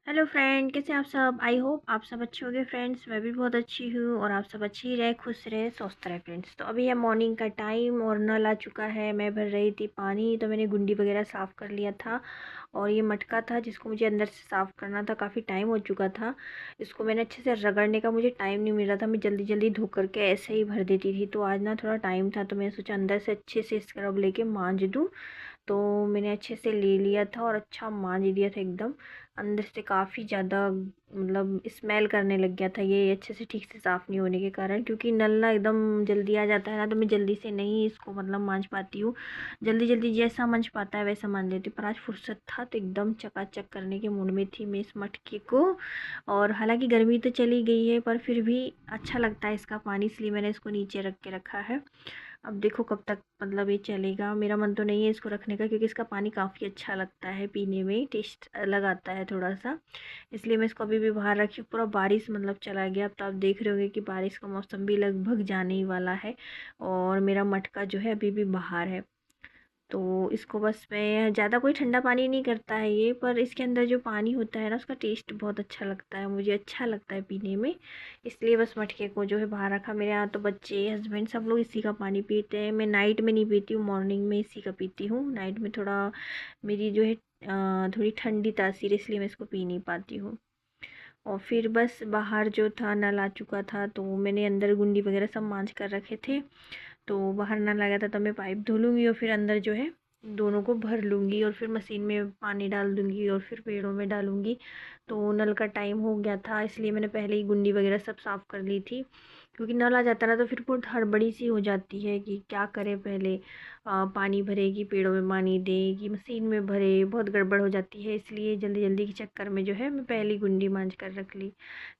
Hello friend, कैसे आप सब। आई होप आप सब अच्छे होंगे फ्रेंड्स। मैं भी बहुत अच्छी हूँ और आप सब अच्छी रहे, खुश रहे, स्वस्थ रहे फ्रेंड्स। तो अभी है मॉर्निंग का टाइम और नल आ चुका है। मैं भर रही थी पानी, तो मैंने गुंडी वगैरह साफ़ कर लिया था। और ये मटका था जिसको मुझे अंदर से साफ़ करना था, काफ़ी टाइम हो चुका था। इसको मैंने अच्छे से रगड़ने का मुझे टाइम नहीं मिल रहा था, मैं जल्दी जल्दी धो करके ऐसे ही भर देती थी। तो आज ना थोड़ा टाइम था, तो मैंने सोचा अंदर से अच्छे से स्क्रब लेके मांज दूँ। तो मैंने अच्छे से ले लिया था और अच्छा मांज दिया था एकदम। अंदर से काफ़ी ज़्यादा मतलब स्मेल करने लग गया था ये अच्छे से ठीक से साफ़ नहीं होने के कारण, क्योंकि नल ना एकदम जल्दी आ जाता है ना, तो मैं जल्दी से नहीं इसको मतलब मांज पाती हूँ। जल्दी जल्दी जैसा मंज पाता है वैसा मांज लेती हूँ, पर आज फुर्सत था तो एकदम चकाचक करने के मूड में थी मैं इस मटके को। और हालांकि गर्मी तो चली गई है, पर फिर भी अच्छा लगता है इसका पानी, इसलिए मैंने इसको नीचे रख के रखा है। अब देखो कब तक मतलब ये चलेगा। मेरा मन तो नहीं है इसको रखने का, क्योंकि इसका पानी काफ़ी अच्छा लगता है पीने में, टेस्ट अलग आता है थोड़ा सा। इसलिए मैं इसको अभी भी बाहर रखी हूँ। पूरा बारिश मतलब चला गया, अब तो आप देख रहे होंगे कि बारिश का मौसम भी लगभग जाने ही वाला है। और मेरा मटका जो है अभी भी बाहर है। तो इसको बस मैं ज़्यादा कोई ठंडा पानी नहीं करता है ये, पर इसके अंदर जो पानी होता है ना, उसका टेस्ट बहुत अच्छा लगता है, मुझे अच्छा लगता है पीने में। इसलिए बस मटके को जो है बाहर रखा। मेरे यहाँ तो बच्चे, हस्बैंड, सब लोग इसी का पानी पीते हैं। मैं नाइट में नहीं पीती हूँ, मॉर्निंग में इसी का पीती हूँ। नाइट में थोड़ा मेरी जो है थोड़ी ठंडी तासीर, इसलिए मैं इसको पी नहीं पाती हूँ। और फिर बस बाहर जो था नल आ चुका था, तो मैंने अंदर गुंडी वगैरह सब मांझ कर रखे थे। तो बाहर नल आ गया था, तो मैं पाइप धो लूँगी और फिर अंदर जो है दोनों को भर लूँगी और फिर मशीन में पानी डाल दूँगी और फिर पेड़ों में डालूँगी। तो नल का टाइम हो गया था, इसलिए मैंने पहले ही गुंडी वगैरह सब साफ़ कर ली थी। क्योंकि नल आ जाता ना, तो फिर बहुत हड़बड़ी सी हो जाती है कि क्या करें पहले। पानी भरेगी, पेड़ों में पानी देगी, मशीन में भरे, बहुत गड़बड़ हो जाती है। इसलिए जल्दी जल्दी के चक्कर में जो है मैं पहली गुंडी मांझ कर रख ली।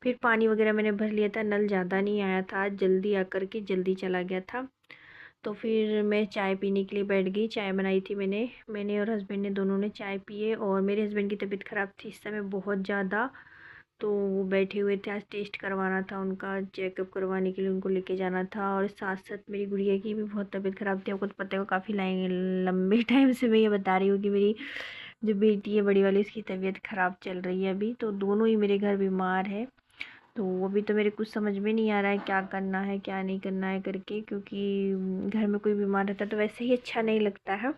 फिर पानी वगैरह मैंने भर लिया था। नल ज़्यादा नहीं आया था आज, जल्दी आकर के जल्दी चला गया था। तो फिर मैं चाय पीने के लिए बैठ गई। चाय बनाई थी मैंने मैंने और हस्बैंड ने, दोनों ने चाय पिए। और मेरे हस्बैंड की तबीयत ख़राब थी इस समय बहुत ज़्यादा, तो वो बैठे हुए थे। आज टेस्ट करवाना था उनका, चेकअप करवाने के लिए उनको लेके जाना था। और साथ साथ मेरी गुड़िया की भी बहुत तबीयत ख़राब थी। आपको तो पता है, वो काफ़ी लंबे टाइम से मैं ये बता रही हूँ कि मेरी जो बेटी है बड़ी वाली, उसकी तबीयत ख़राब चल रही है अभी। तो दोनों ही मेरे घर बीमार है। तो अभी तो मेरे कुछ समझ में नहीं आ रहा है क्या करना है क्या नहीं करना है करके, क्योंकि घर में कोई बीमार रहता है तो वैसे ही अच्छा नहीं लगता है।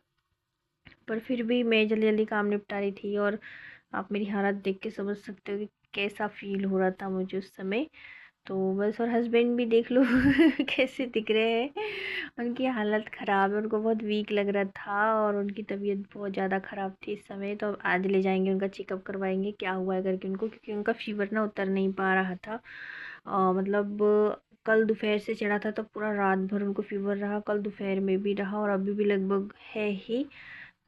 पर फिर भी मैं जल्दी जल्दी काम निपटा रही थी। और आप मेरी हालत देख के समझ सकते हो कि कैसा फील हो रहा था मुझे उस समय। तो बस, और हस्बैंड भी देख लो कैसे दिख रहे हैं। उनकी हालत ख़राब है, उनको बहुत वीक लग रहा था और उनकी तबीयत बहुत ज़्यादा ख़राब थी इस समय। तो अब आज ले जाएंगे, उनका चेकअप करवाएंगे क्या हुआ है करके उनको, क्योंकि उनका फीवर ना उतर नहीं पा रहा था। मतलब कल दोपहर से चढ़ा था, तो पूरा रात भर उनको फीवर रहा, कल दोपहर में भी रहा और अभी भी लगभग है ही।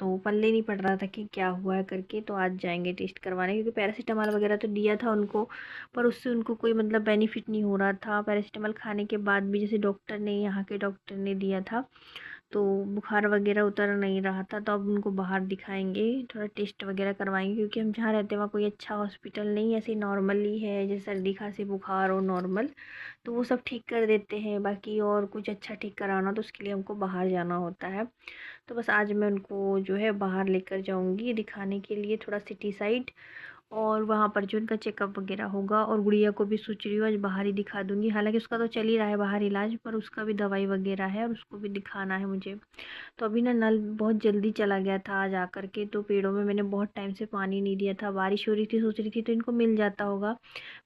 तो पल्ले नहीं पड़ रहा था कि क्या हुआ है करके। तो आज जाएंगे टेस्ट करवाने, क्योंकि पैरासीटामोल वगैरह तो दिया था उनको, पर उससे उनको कोई मतलब बेनिफिट नहीं हो रहा था। पैरासीटामोल खाने के बाद भी, जैसे डॉक्टर ने, यहाँ के डॉक्टर ने दिया था, तो बुखार वगैरह उतर नहीं रहा था। तो अब उनको बाहर दिखाएंगे, थोड़ा टेस्ट वगैरह करवाएंगे, क्योंकि हम जहाँ रहते हैं वहाँ कोई अच्छा हॉस्पिटल नहीं है। ऐसे नॉर्मली है, जैसे सर्दी खांसी बुखार और नॉर्मल, तो वो सब ठीक कर देते हैं। बाकी और कुछ अच्छा ठीक कराना तो उसके लिए हमको बाहर जाना होता है। तो बस आज मैं उनको जो है बाहर लेकर जाऊंगी दिखाने के लिए, थोड़ा सिटी साइड। और वहाँ पर जो उनका चेकअप वगैरह होगा। और गुड़िया को भी सोच रही हूँ आज बाहर ही दिखा दूंगी, हालांकि उसका तो चल ही रहा है बाहर इलाज, पर उसका भी दवाई वगैरह है और उसको भी दिखाना है मुझे। तो अभी ना नल बहुत जल्दी चला गया था आज आकर के, तो पेड़ों में मैंने बहुत टाइम से पानी नहीं दिया था। बारिश हो रही थी, सोच रही थी तो इनको मिल जाता होगा,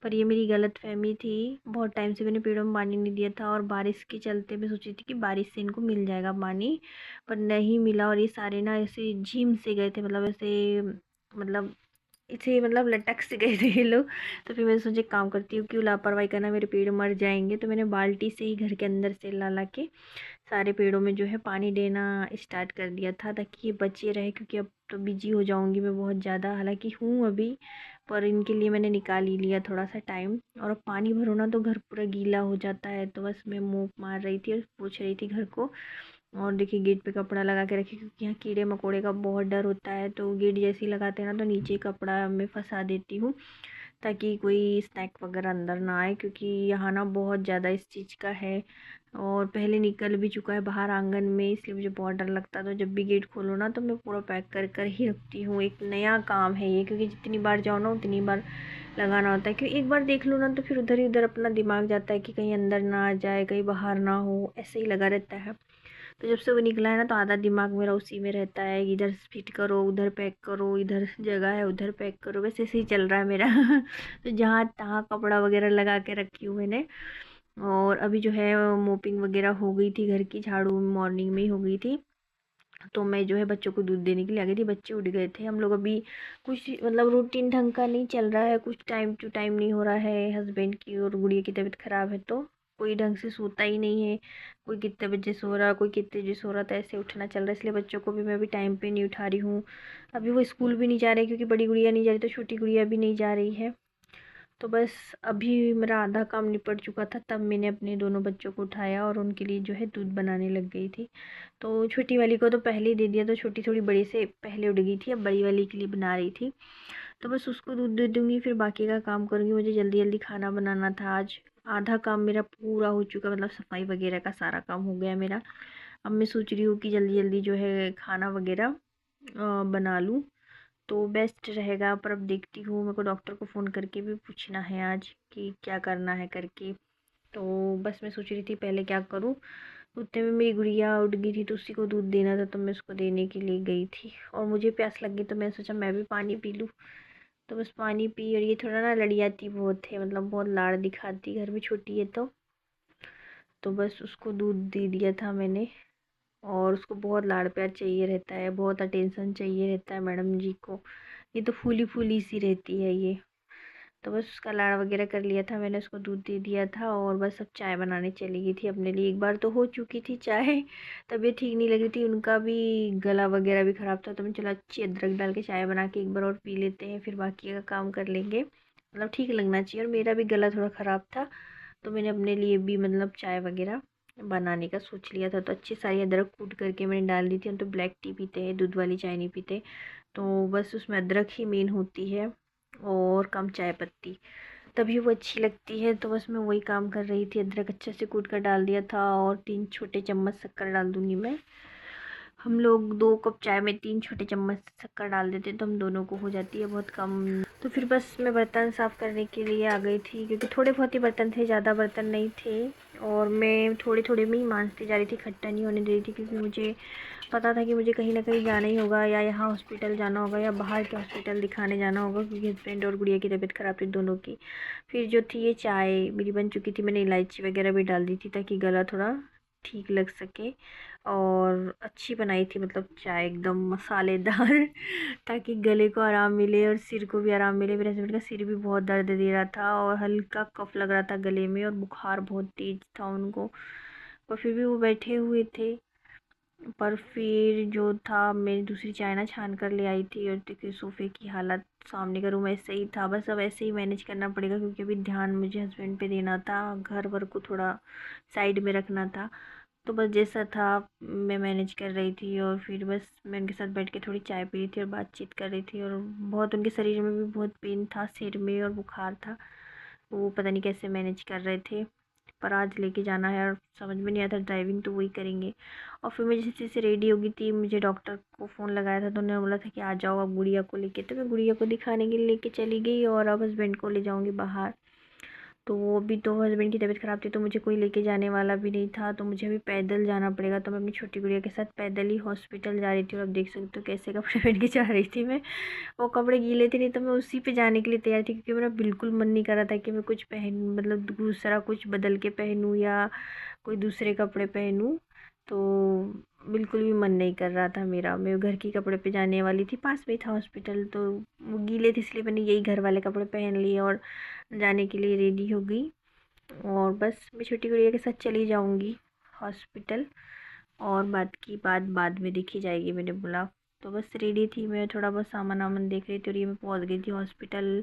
पर ये मेरी गलत फहमी थी। बहुत टाइम से मैंने पेड़ों में पानी नहीं दिया था, और बारिश के चलते मैं सोची थी कि बारिश से इनको मिल जाएगा पानी, पर नहीं मिला। और ये सारे ना ऐसे झीम से गए थे, मतलब ऐसे, मतलब इसे मतलब लटक से गए थे ये लोग। तो फिर मैंने सोचा एक काम करती हूँ, क्यों लापरवाही करना, मेरे पेड़ मर जाएंगे। तो मैंने बाल्टी से ही घर के अंदर से ला ला के सारे पेड़ों में जो है पानी देना स्टार्ट कर दिया था, ताकि ये बचे रहे। क्योंकि अब तो बिजी हो जाऊंगी मैं बहुत ज़्यादा, हालांकि हूँ अभी, पर इनके लिए मैंने निकाल ही लिया थोड़ा सा टाइम। और अब पानी भरो ना तो घर पूरा गीला हो जाता है, तो बस मैं मुँह मार रही थी और पूछ रही थी घर को। और देखिए गेट पे कपड़ा लगा के रखी, क्योंकि यहाँ कीड़े मकोड़े का बहुत डर होता है। तो गेट जैसे ही लगाते हैं ना, तो नीचे कपड़ा मैं फंसा देती हूँ, ताकि कोई स्नैक वगैरह अंदर ना आए, क्योंकि यहाँ ना बहुत ज़्यादा इस चीज़ का है। और पहले निकल भी चुका है बाहर आंगन में, इसलिए मुझे बहुत डर लगता है। तो जब भी गेट खोलो ना तो मैं पूरा पैक कर कर ही रखती हूँ। एक नया काम है ये, क्योंकि जितनी बार जाओ ना उतनी बार लगाना होता है। क्योंकि एक बार देख लो ना तो फिर उधर ही उधर अपना दिमाग जाता है कि कहीं अंदर ना आ जाए, कहीं बाहर ना हो, ऐसे ही लगा रहता है। तो जब से वो निकला है ना तो आधा दिमाग मेरा उसी में रहता है, इधर फिट करो, उधर पैक करो, इधर जगह है उधर पैक करो, बस ऐसे ही चल रहा है मेरा। तो जहाँ तहाँ कपड़ा वगैरह लगा के रखी हूँ मैंने। और अभी जो है मोपिंग वगैरह हो गई थी, घर की झाड़ू मॉर्निंग में ही हो गई थी। तो मैं जो है बच्चों को दूध देने के लिए आ गई थी। बच्चे उठ गए थे। हम लोग अभी कुछ मतलब रूटीन ढंग का नहीं चल रहा है, कुछ टाइम टू टाइम नहीं हो रहा है। हस्बैंड की और गुड़िया की तबीयत ख़राब है तो कोई ढंग से सोता ही नहीं है। कोई कितने बजे सो रहा, कोई कितने बजे सो रहा, तो ऐसे उठना चल रहा है। इसलिए बच्चों को भी मैं अभी टाइम पे नहीं उठा रही हूँ। अभी वो स्कूल भी नहीं जा रहे, क्योंकि बड़ी गुड़िया नहीं जा रही तो छोटी गुड़िया भी नहीं जा रही है। तो बस अभी मेरा आधा काम निपट चुका था, तब मैंने अपने दोनों बच्चों को उठाया और उनके लिए जो है दूध बनाने लग गई थी। तो छोटी वाली को तो पहले ही दे दिया, तो छोटी थोड़ी बड़ी से पहले उठ गई थी, अब बड़ी वाली के लिए बना रही थी। तो बस उसको दूध दे दूँगी, फिर बाकी का काम करूँगी। मुझे जल्दी जल्दी खाना बनाना था आज। आधा काम मेरा पूरा हो चुका, मतलब सफाई वगैरह का सारा काम हो गया मेरा। अब मैं सोच रही हूँ कि जल्दी जल्दी जो है खाना वगैरह बना लूँ तो बेस्ट रहेगा। पर अब देखती हूँ, मेरे को डॉक्टर को फ़ोन करके भी पूछना है आज कि क्या करना है करके। तो बस मैं सोच रही थी पहले क्या करूँ। उतने में मेरी गुड़िया उठ गई थी, तो उसी को दूध देना था, तो मैं उसको देने के लिए गई थी। और मुझे प्यास लग गई तो मैंने सोचा मैं भी पानी पी लूँ। तो बस पानी पी। और ये थोड़ा ना लड़ियाती बहुत है, मतलब बहुत लाड़ दिखाती, घर में छोटी है तो बस उसको दूध दे दिया था मैंने। और उसको बहुत लाड़ प्यार चाहिए रहता है, बहुत अटेंशन चाहिए रहता है मैडम जी को। ये तो फूली फूली सी रहती है ये। तो बस उसका लाड़ वगैरह कर लिया था मैंने, उसको दूध दे दिया था और बस अब चाय बनाने चली गई थी अपने लिए। एक बार तो हो चुकी थी चाय, तबीयत ठीक नहीं लग रही थी, उनका भी गला वगैरह भी ख़राब था। तो मैं चला अच्छी अदरक डाल के चाय बना के एक बार और पी लेते हैं, फिर बाकी का काम कर लेंगे। मतलब ठीक लगना चाहिए। और मेरा भी गला थोड़ा ख़राब था, तो मैंने अपने लिए भी मतलब चाय वगैरह बनाने का सोच लिया था। तो अच्छी सारी अदरक कूट करके मैंने डाल दी थी। हम तो ब्लैक टी पीते हैं, दूध वाली चाय नहीं पीते। तो बस उसमें अदरक ही मेन होती है और कम चाय पत्ती, तभी वो अच्छी लगती है। तो बस मैं वही काम कर रही थी। अदरक अच्छे से कूट कर डाल दिया था और 3 छोटे चम्मच शक्कर डाल दूँगी मैं। हम लोग 2 कप चाय में 3 छोटे चम्मच शक्कर डाल देते हैं, तो हम दोनों को हो जाती है बहुत कम। तो फिर बस मैं बर्तन साफ़ करने के लिए आ गई थी, क्योंकि थोड़े बहुत ही बर्तन थे, ज़्यादा बर्तन नहीं थे। और मैं थोड़े थोड़े में ही मांजती जा रही थी, इकट्ठा नहीं होने दे रही थी, क्योंकि मुझे पता था कि मुझे कहीं ना कहीं जाना ही होगा, या यहाँ हॉस्पिटल जाना होगा या बाहर के हॉस्पिटल दिखाने जाना होगा, क्योंकि हस्बैंड और गुड़िया की तबीयत ख़राब थी दोनों की। फिर जो थी ये चाय मेरी बन चुकी थी, मैंने इलायची वगैरह भी डाल दी थी ताकि गला थोड़ा ठीक लग सके। और अच्छी बनाई थी, मतलब चाय एकदम मसालेदार ताकि गले को आराम मिले और सिर को भी आराम मिले। मेरे हस्बैंड का सिर भी बहुत दर्द दे रहा था और हल्का कफ लग रहा था गले में, और बुखार बहुत तेज़ था उनको। पर फिर भी वो बैठे हुए थे। पर फिर जो था, मेरी दूसरी चाय ना छान कर ले आई थी। और देखिए सोफ़े की हालत, सामने का रूम ऐसे ही था। बस अब ऐसे ही मैनेज करना पड़ेगा, क्योंकि अभी ध्यान मुझे हस्बैंड पे देना था, घर वर को थोड़ा साइड में रखना था। तो बस जैसा था मैं मैनेज कर रही थी। और फिर बस मैं उनके साथ बैठ के थोड़ी चाय पी रही थी और बातचीत कर रही थी। और बहुत उनके शरीर में भी बहुत पेन था, सिर में, और बुखार था। वो पता नहीं कैसे मैनेज कर रहे थे। पर आज लेके जाना है और समझ में नहीं आता, ड्राइविंग तो वही करेंगे। और फिर मैं जैसे जैसे रेडी हो गई थी, मुझे डॉक्टर को फ़ोन लगाया था, तो उन्होंने बोला था कि आ जाओ अब गुड़िया को लेके। तो मैं गुड़िया को दिखाने के लिए लेके चली गई और अब हस्बैंड को ले जाऊँगी बाहर। तो वो अभी तो हस्बैंड की तबीयत ख़राब थी, तो मुझे कोई लेके जाने वाला भी नहीं था, तो मुझे अभी पैदल जाना पड़ेगा। तो मैं अपनी छोटी गुड़िया के साथ पैदल ही हॉस्पिटल जा रही थी। और अब देख सकते हो कैसे कपड़े पहन के जा रही थी मैं। वो कपड़े गीले थे, नहीं तो मैं उसी पे जाने के लिए तैयार थी, क्योंकि मेरा बिल्कुल मन नहीं कर रहा था कि मैं कुछ पहन, मतलब दूसरा कुछ बदल के पहनूँ या कोई दूसरे कपड़े पहनूँ। तो बिल्कुल भी मन नहीं कर रहा था मेरा। मैं घर के कपड़े पे जाने वाली थी, पास में ही था हॉस्पिटल, तो वो गीले थे, इसलिए मैंने यही घर वाले कपड़े पहन लिए और जाने के लिए रेडी हो गई। और बस मैं छोटी गुड़िया के साथ चली जाऊंगी हॉस्पिटल, और बात की बात बाद में देखी जाएगी, मैंने बोला। तो बस रेडी थी मैं, थोड़ा बहुत सामान वामान देख रही थी, और ये मैं पहुंच गई थी हॉस्पिटल।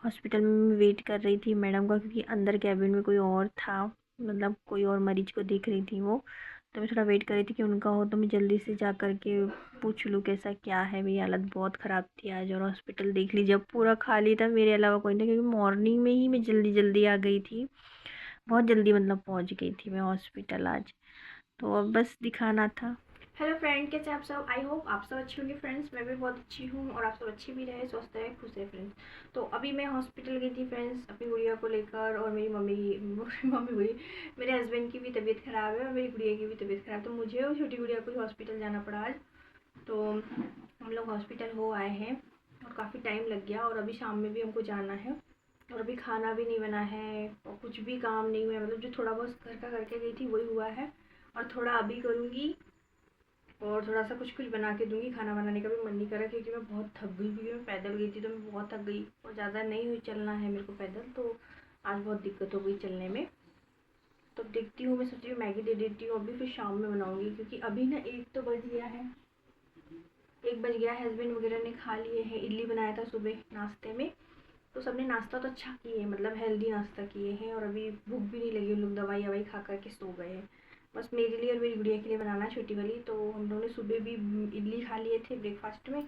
हॉस्पिटल में मैं वेट कर रही थी मैडम का, क्योंकि अंदर कैबिन में कोई और था, मतलब कोई और मरीज को देख रही थी वो। तो मैं थोड़ा वेट कर रही थी कि उनका हो तो मैं जल्दी से जा कर के पूछ लूँ कैसा क्या है। मेरी हालत बहुत ख़राब थी आज, और हॉस्पिटल देख लीजिए अब पूरा खाली था, मेरे अलावा कोई नहीं, क्योंकि मॉर्निंग में ही मैं जल्दी जल्दी आ गई थी, बहुत जल्दी मतलब पहुँच गई थी मैं हॉस्पिटल आज। तो अब बस दिखाना था। हेलो फ्रेंड, कैसे आप सब? आई होप आप सब अच्छे होंगे फ्रेंड्स। मैं भी बहुत अच्छी हूँ और आप सब अच्छे भी रहे, स्वस्थ रहे, खुश रहे फ्रेंड्स। तो अभी मैं हॉस्पिटल गई थी फ्रेंड्स अपनी गुड़िया को लेकर, और मेरी मम्मी हुई, मेरे हस्बैंड की भी तबीयत ख़राब है और मेरी गुड़िया की भी तबीयत ख़राब, तो मुझे और छोटी गुड़िया को हॉस्पिटल जाना पड़ा आज। तो हम लोग हॉस्पिटल हो आए हैं और काफ़ी टाइम लग गया, और अभी शाम में भी हमको जाना है, और अभी खाना भी नहीं बना है और कुछ भी काम नहीं हुआ है, मतलब जो थोड़ा बहुत घर का करके गई थी वही हुआ है, और थोड़ा अभी करूँगी और थोड़ा सा कुछ बना के दूँगी। खाना बनाने का भी मन नहीं कर रहा क्योंकि मैं बहुत थक गई, क्योंकि मैं पैदल गई थी तो मैं बहुत थक गई और ज़्यादा नहीं हुई चलना है मेरे को पैदल, तो आज बहुत दिक्कत हो गई चलने में। तो देखती हूँ, मैं सोच रही हूँ मैगी दे देती हूँ अभी, फिर शाम में बनाऊँगी, क्योंकि अभी ना 1 तो बज गया है, 1 बज गया है। हस्बैंड वगैरह ने खा लिए हैं, इडली बनाया था सुबह नाश्ते में, तो सबने नाश्ता तो अच्छा किए, मतलब हेल्दी नाश्ता किए हैं, और अभी भूख भी नहीं लगी, उन लोग दवाई ववाई खा कर के सो गए हैं। बस मेरे लिए और मेरी गुड़िया के लिए बनाना है, छोटी वाली। तो हम लोगों ने सुबह भी इडली खा लिए थे ब्रेकफास्ट में,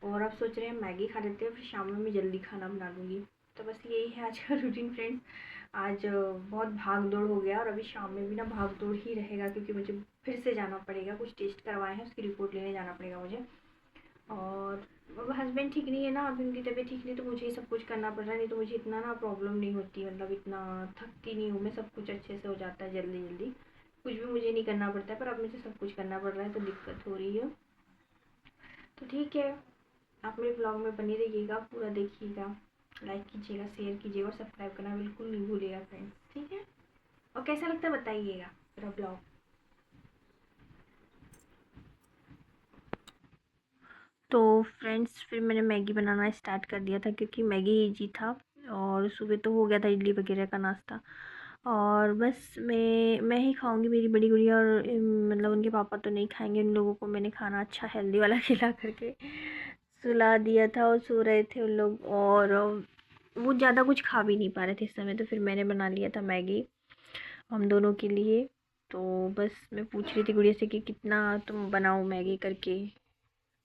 और अब सोच रहे हैं मैगी खा लेते हैं, फिर शाम में मैं जल्दी खाना बना लूँगी। तो बस यही है आज का रूटीन फ्रेंड्स। आज बहुत भाग दौड़ हो गया, और अभी शाम में भी ना भाग दौड़ ही रहेगा, क्योंकि मुझे फिर से जाना पड़ेगा, कुछ टेस्ट करवाए हैं उसकी रिपोर्ट लेने जाना पड़ेगा मुझे। और अब हस्बैंड ठीक नहीं है ना, अभी उनकी तबीयत ठीक नहीं, तो मुझे ही सब कुछ करना पड़ रहा है, नहीं तो मुझे इतना ना प्रॉब्लम नहीं होती, मतलब इतना थकती नहीं हूँ मैं, सब कुछ अच्छे से हो जाता है जल्दी जल्दी, कुछ भी मुझे नहीं करना पड़ता है, पर अब मुझे सब कुछ करना पड़ रहा है तो दिक्कत हो रही है। तो ठीक है, आप मेरे ब्लॉग में बनी रहिएगा, पूरा देखिएगा, लाइक कीजिएगा, शेयर कीजिएगा और सब्सक्राइब करना बिल्कुल नहीं भूलिएगा फ्रेंड्स, ठीक है? और कैसा लगता है बताइएगा मेरा ब्लॉग। तो फ्रेंड्स फिर मैंने मैगी बनाना स्टार्ट कर दिया था, क्योंकि मैगी ईजी था, और सुबह तो हो गया था इडली वगैरह का नाश्ता, और बस मैं ही खाऊंगी, मेरी बड़ी गुड़िया और मतलब उनके पापा तो नहीं खाएंगे, उन लोगों को मैंने खाना अच्छा हेल्दी वाला खिला करके सुला दिया था, और सो रहे थे उन लोग, और वो ज़्यादा कुछ खा भी नहीं पा रहे थे इस समय, तो फिर मैंने बना लिया था मैगी हम दोनों के लिए। तो बस मैं पूछ रही थी गुड़िया से कि कितना तुम बनाओ मैगी करके,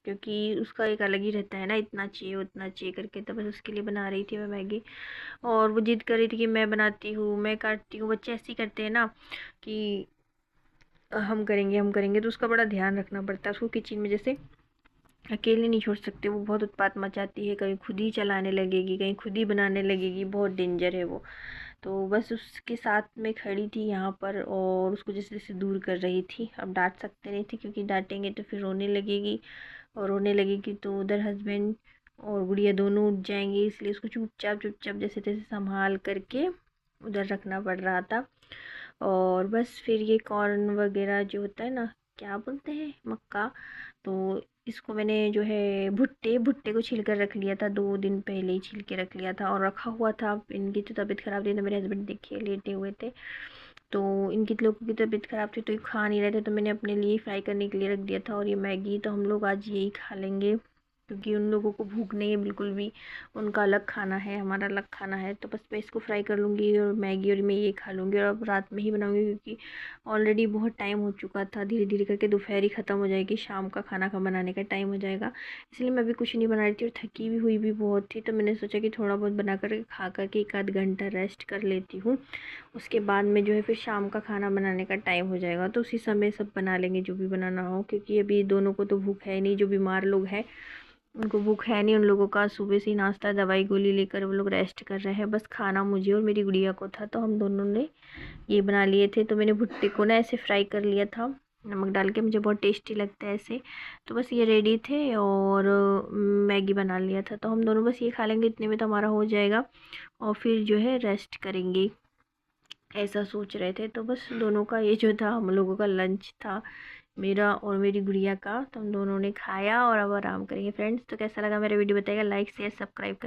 क्योंकि उसका एक अलग ही रहता है ना, इतना चाहिए उतना चाहिए करके, तो बस उसके लिए बना रही थी मैं मैगी। और वो जिद कर रही थी कि मैं बनाती हूँ, मैं काटती हूँ, बच्चे ऐसे ही करते हैं ना कि हम करेंगे, तो उसका बड़ा ध्यान रखना पड़ता है उसको किचन में, जैसे अकेले नहीं छोड़ सकते, वो बहुत उत्पात मचाती है, कहीं खुद ही चलाने लगेगी, कहीं खुद ही बनाने लगेगी, बहुत डेंजर है वो। तो बस उसके साथ में खड़ी थी यहाँ पर, और उसको जैसे जैसे दूर कर रही थी। अब डांट सकते नहीं थे, क्योंकि डांटेंगे तो फिर रोने लगेगी, और रोने लगेगी तो उधर हस्बैंड और गुड़िया दोनों उठ जाएंगे, इसलिए उसको चुपचाप चुपचाप जैसे तैसे संभाल करके उधर रखना पड़ रहा था। और बस फिर ये कॉर्न वगैरह जो होता है ना, क्या बोलते हैं, मक्का, तो इसको मैंने जो है भुट्टे भुट्टे को छिल कर रख लिया था, 2 दिन पहले ही छिल के रख लिया था, और रखा हुआ था। इनकी तो तबीयत ख़राब थी, तो मेरे हस्बैंड देखिए लेटे हुए थे, तो इनकी लोगों की तबीयत ख़राब थी तो ये खा नहीं रहे थे, तो मैंने अपने लिए फ्राई करने के लिए रख दिया था। और ये मैगी तो हम लोग आज यही खा लेंगे, क्योंकि उन लोगों को भूख नहीं है बिल्कुल भी, उनका अलग खाना है, हमारा अलग खाना है। तो बस मैं इसको फ्राई कर लूँगी और मैगी, और मैं ये खा लूँगी, और अब रात में ही बनाऊँगी, क्योंकि ऑलरेडी बहुत टाइम हो चुका था, धीरे धीरे करके दोपहर ही ख़त्म हो जाएगी, शाम का खाना का बनाने का टाइम हो जाएगा, इसलिए मैं अभी कुछ नहीं बना रही थी, और थकी भी हुई भी बहुत थी, तो मैंने सोचा कि थोड़ा बहुत बना कर खा करके 1 आध घंटा रेस्ट कर लेती हूँ, उसके बाद में जो है फिर शाम का खाना बनाने का टाइम हो जाएगा, तो उसी समय सब बना लेंगे जो भी बनाना हो, क्योंकि अभी दोनों को तो भूख है नहीं, जो बीमार लोग हैं उनको भूख है नहीं, उन लोगों का सुबह से ही नाश्ता दवाई गोली लेकर वो लोग रेस्ट कर रहे हैं, बस खाना मुझे और मेरी गुड़िया को था, तो हम दोनों ने ये बना लिए थे। तो मैंने भुट्टे को ना ऐसे फ्राई कर लिया था नमक डाल के, मुझे बहुत टेस्टी लगता है ऐसे। तो बस ये रेडी थे, और मैगी बना लिया था, तो हम दोनों बस ये खा लेंगे, इतने में तो हमारा हो जाएगा, और फिर जो है रेस्ट करेंगे, ऐसा सोच रहे थे। तो बस दोनों का ये जो था, हम लोगों का लंच था, मेरा और मेरी गुड़िया का, तो हम दोनों ने खाया और अब आराम करेंगे फ्रेंड्स। तो कैसा लगा मेरा वीडियो बताइएगा, लाइक शेयर सब्सक्राइब करना।